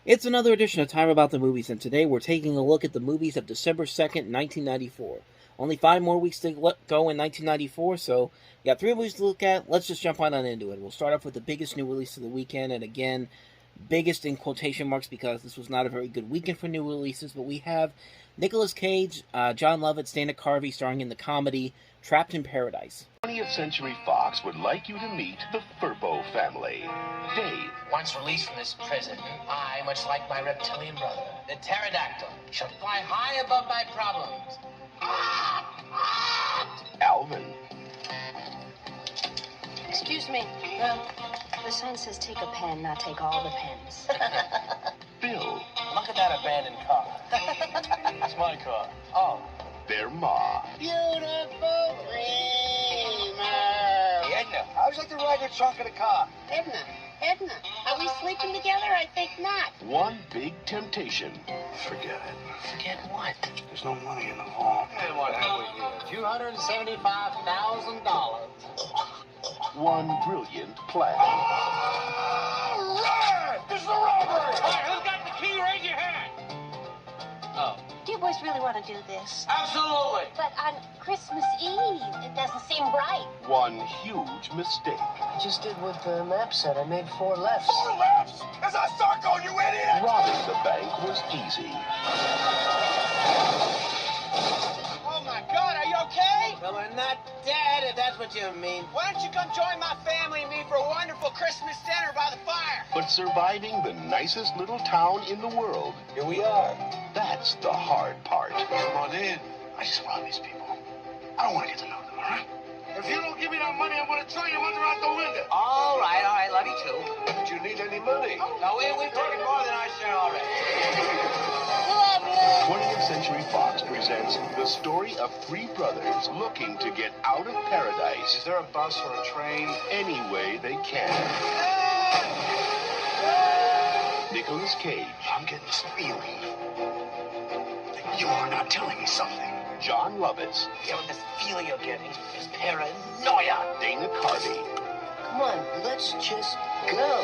It's another edition of Time About the Movies, and today we're taking a look at the movies of December 2nd, 1994. Only 5 more weeks to go in 1994, so you got 3 movies to look at. Let's just jump on into it. We'll start off with the biggest new release of the weekend, and again, biggest in quotation marks because this was not a very good weekend for new releases, but we have Nicolas Cage, John Lovitz, Dana Carvey starring in the comedy Trapped in Paradise. 20th Century Fox would like you to meet the Furbo family. Dave. Once released from this prison, I, much like my reptilian brother, the pterodactyl, shall fly high above my problems. Alvin. Excuse me. The sign says take a pen, not take all the pens. Bill. Look at that abandoned car. It's my car. Oh. Their ma. Beautiful dreamer. Hey, Edna. How'd you like to ride your trunk in a car? Edna, are we sleeping together? I think not. One big temptation. Forget it. Forget what? There's no money in the vault. And what have we here? $275,000. One brilliant plan. This is a robbery! All right, who's got the key? Raise your hand. Oh. Do you boys really want to do this? Absolutely. But on Christmas Eve, it doesn't seem right. One huge mistake. I just did what the map said. I made 4 lefts. 4 lefts! As I start going, you idiot! Robbing the bank was easy. Oh my God, are you okay? Well, we're not dead, if that's what you mean. Why don't you come join my family and me for a wonderful Christmas dinner by the fire? But surviving the nicest little town in the world, Here we are. that's the hard part. Come on in. I just robbed these people. I don't want to get to know them, all right? If you don't give me that money, I'm going to throw your mother out the window. All right, love you too. Did you need any money? No, we've taken more than our share already. 20th Century Fox presents the story of 3 brothers looking to get out of paradise Is there a bus or a train? any way they can. Nicolas Cage, I'm getting this feeling that you are not telling me something. John Lovitz, Yeah, with this feeling you're getting is paranoia. Dana Carvey, Come on, let's just go.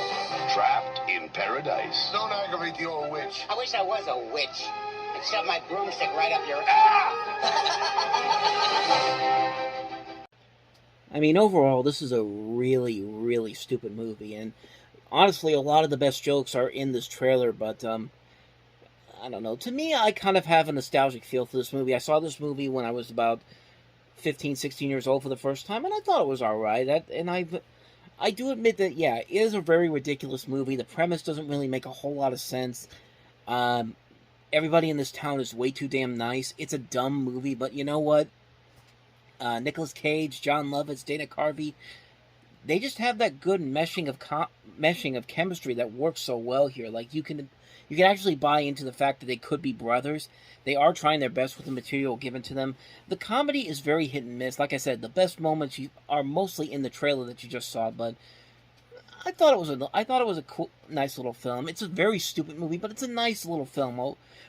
trapped in paradise. Don't aggravate the old witch. I wish I was a witch. I'd shove my broomstick right up your I mean, overall, this is a really, really stupid movie, and honestly, a lot of the best jokes are in this trailer, but, I don't know. To me, I kind of have a nostalgic feel for this movie. I saw this movie when I was about 15, 16 years old for the first time, and I thought it was alright, and I do admit that, yeah, it is a very ridiculous movie. The premise doesn't really make a whole lot of sense. Everybody in this town is way too damn nice. It's a dumb movie, but you know what? Nicolas Cage, John Lovitz, Dana Carvey, they just have that good meshing of chemistry that works so well here. Like, you can actually buy into the fact that they could be brothers. They are trying their best with the material given to them. The comedy is very hit and miss. Like I said, the best moments are mostly in the trailer that you just saw, but I thought it was a cool, nice little film. It's a very stupid movie, but it's a nice little film.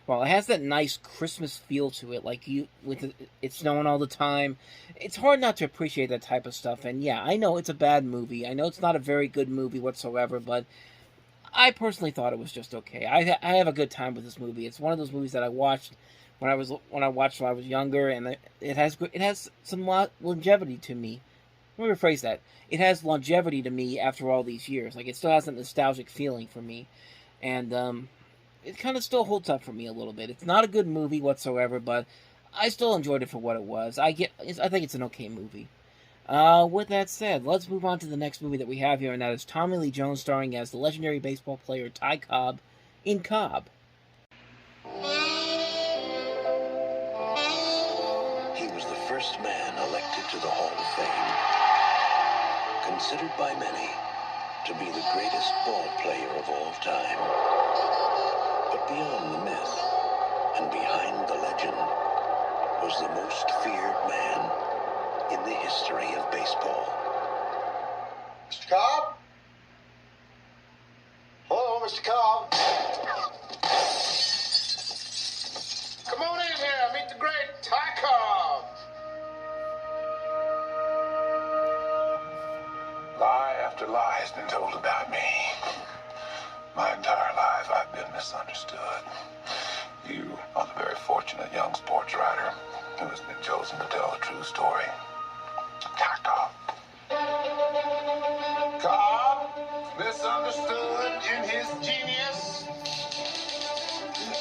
Well, it has that nice Christmas feel to it. Like it's snowing all the time. It's hard not to appreciate that type of stuff. And yeah, I know it's a bad movie. I know it's not a very good movie whatsoever. But I personally thought it was just okay. I have a good time with this movie. It's one of those movies that I watched when I was younger, and it has some longevity to me. Let me rephrase that. It has longevity to me after all these years. Like, it still has a nostalgic feeling for me. And, it kind of still holds up for me a little bit. It's not a good movie whatsoever, but I still enjoyed it for what it was. I think it's an okay movie. With that said, let's move on to the next movie that we have here, and that is Tommy Lee Jones starring as the legendary baseball player Ty Cobb in Cobb. He was the first man elected to the Hall of Fame, considered by many to be the greatest ball player of all time. But beyond the myth and behind the legend was the most feared man in the history of baseball. Mr. Cobb? Hello, Mr. Cobb. Come on in here. Meet the great Ty Cobb. Lie after lie has been told about me. My entire life I've been been misunderstood. You are the very fortunate young sports writer who has been chosen to tell the true story. Cobb. Cobb, misunderstood in his genius,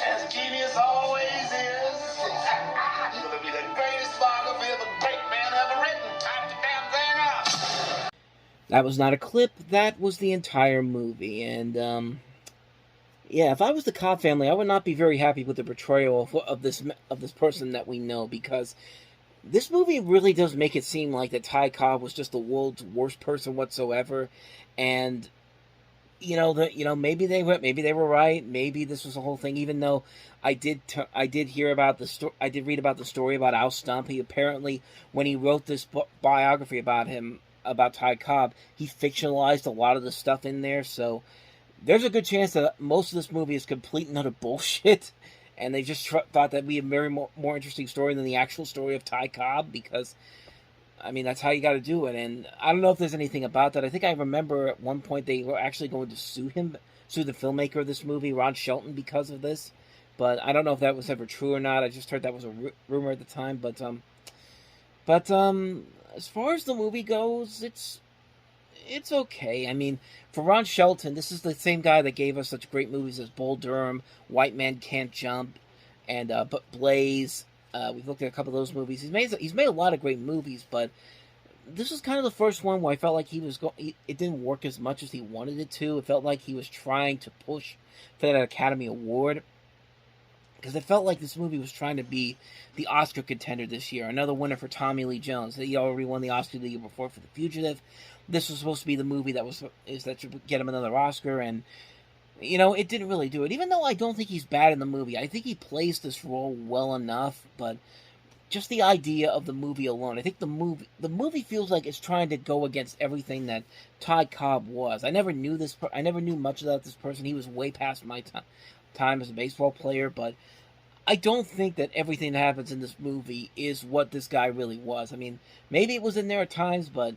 as genius always is. He's gonna be the greatest biography of a great man ever written. Type the damn thing up. That was not a clip. That was the entire movie. And, yeah, if I was the Cobb family, I would not be very happy with the portrayal of this person that we know, because this movie really does make it seem like that Ty Cobb was just the world's worst person whatsoever. And, maybe they were right. Maybe this was the whole thing. Even though I did read about the story about Al Stump. He apparently, when he wrote this biography about him, about Ty Cobb, he fictionalized a lot of the stuff in there. So there's a good chance that most of this movie is complete and utter bullshit, and they just thought that would be a very more interesting story than the actual story of Ty Cobb, because, I mean, that's how you got to do it. And I don't know if there's anything about that. I think I remember at one point they were actually going to sue the filmmaker of this movie, Ron Shelton, because of this. But I don't know if that was ever true or not. I just heard that was a rumor at the time. But as far as the movie goes, it's okay. I mean, for Ron Shelton, this is the same guy that gave us such great movies as Bull Durham, White Man Can't Jump, and Blaze. We've looked at a couple of those movies. He's made a lot of great movies, but this is kind of the first one where I felt like it didn't work as much as he wanted it to. It felt like he was trying to push for that Academy Award, because it felt like this movie was trying to be the Oscar contender this year. Another winner for Tommy Lee Jones. He already won the Oscar the year before for The Fugitive. This was supposed to be the movie that should get him another Oscar, and it didn't really do it. Even though I don't think he's bad in the movie, I think he plays this role well enough. But just the idea of the movie alone, I think the movie feels like it's trying to go against everything that Ty Cobb was. I never knew much about this person. He was way past my time as a baseball player, but I don't think that everything that happens in this movie is what this guy really was. I mean, maybe it was in there at times, but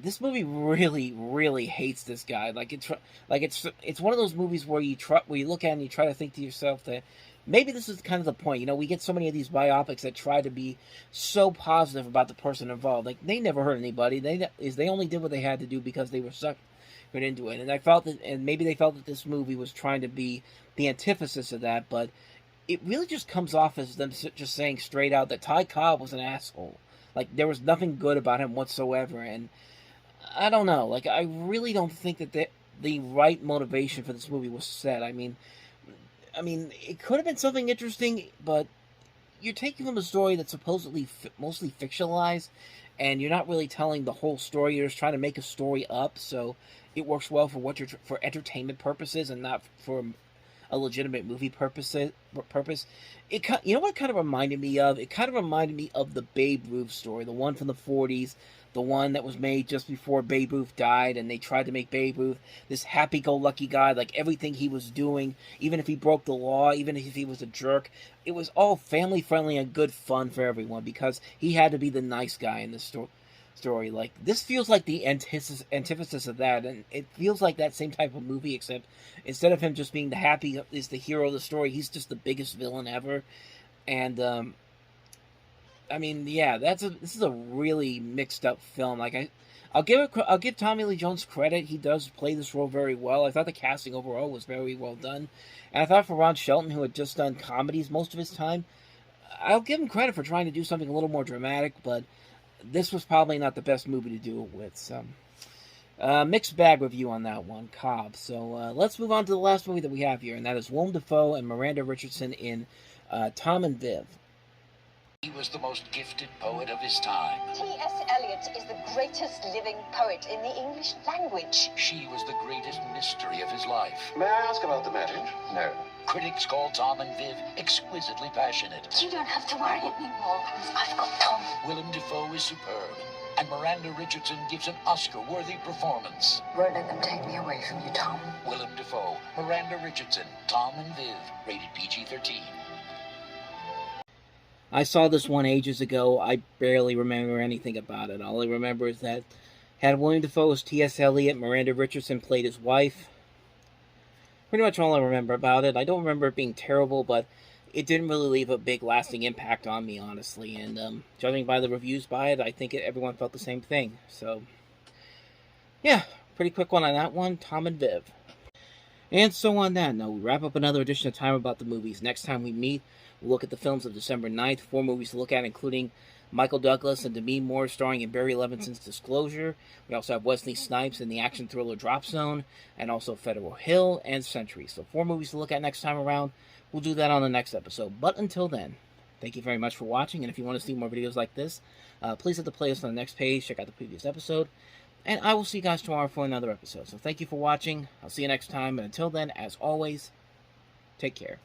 this movie really, really hates this guy. It's one of those movies where you look at it and you try to think to yourself that maybe this is kind of the point. We get so many of these biopics that try to be so positive about the person involved. Like, they never hurt anybody. They only did what they had to do because they were sucked into it. And maybe they felt that this movie was trying to be the antithesis of that, but it really just comes off as them just saying straight out that Ty Cobb was an asshole. Like, there was nothing good about him whatsoever, and I don't know. Like, I really don't think that the right motivation for this movie was set. I mean, it could have been something interesting, but you're taking from a story that's supposedly mostly fictionalized, and you're not really telling the whole story. You're just trying to make a story up, so it works well for entertainment purposes and not for a legitimate movie purpose. You know what it kind of reminded me of? It kind of reminded me of the Babe Ruth story, the one from the 40s, the one that was made just before Babe Ruth died, and they tried to make Babe Ruth this happy-go-lucky guy. Like, everything he was doing, even if he broke the law, even if he was a jerk, it was all family-friendly and good fun for everyone, because he had to be the nice guy in the story. Like, this feels like the antithesis of that, and it feels like that same type of movie, except instead of him just being the hero of the story, he's just the biggest villain ever. And I mean, yeah, this is a really mixed up film. Like, I'll give Tommy Lee Jones credit. He does play this role very well. I thought the casting overall was very well done, and I thought for Ron Shelton, who had just done comedies most of his time, I'll give him credit for trying to do something a little more dramatic. But this was probably not the best movie to do it with. So, mixed bag review on that one, Cobb. So let's move on to the last movie that we have here, and that is Willem Dafoe and Miranda Richardson in Tom and Viv. He was the most gifted poet of his time. T.S. Eliot is the greatest living poet in the English language. She was the greatest mystery of his life. May I ask about the marriage? No. Critics call Tom and Viv exquisitely passionate. You don't have to worry anymore, because I've got Tom. Willem Dafoe is superb, and Miranda Richardson gives an Oscar-worthy performance. Won't let them take me away from you, Tom. Willem Dafoe, Miranda Richardson, Tom and Viv, rated PG-13. I saw this one ages ago. I barely remember anything about it. All I remember is that had William Dafoe as T.S. Eliot, Miranda Richardson played his wife. pretty much all I remember about it. I don't remember it being terrible, but it didn't really leave a big lasting impact on me, honestly. And judging by the reviews by it, I think everyone felt the same thing. So, yeah, pretty quick one on that one. Tom and Viv. And so on that note, we wrap up another edition of Time About the Movies. Next time we meet, we'll look at the films of December 9th. 4 movies to look at, including Michael Douglas and Demi Moore starring in Barry Levinson's Disclosure. We also have Wesley Snipes in the action thriller Drop Zone, and also Federal Hill and Century. So 4 movies to look at next time around. We'll do that on the next episode. But until then, thank you very much for watching. And if you want to see more videos like this, please hit the playlist on the next page. Check out the previous episode. And I will see you guys tomorrow for another episode. So thank you for watching. I'll see you next time. And until then, as always, take care.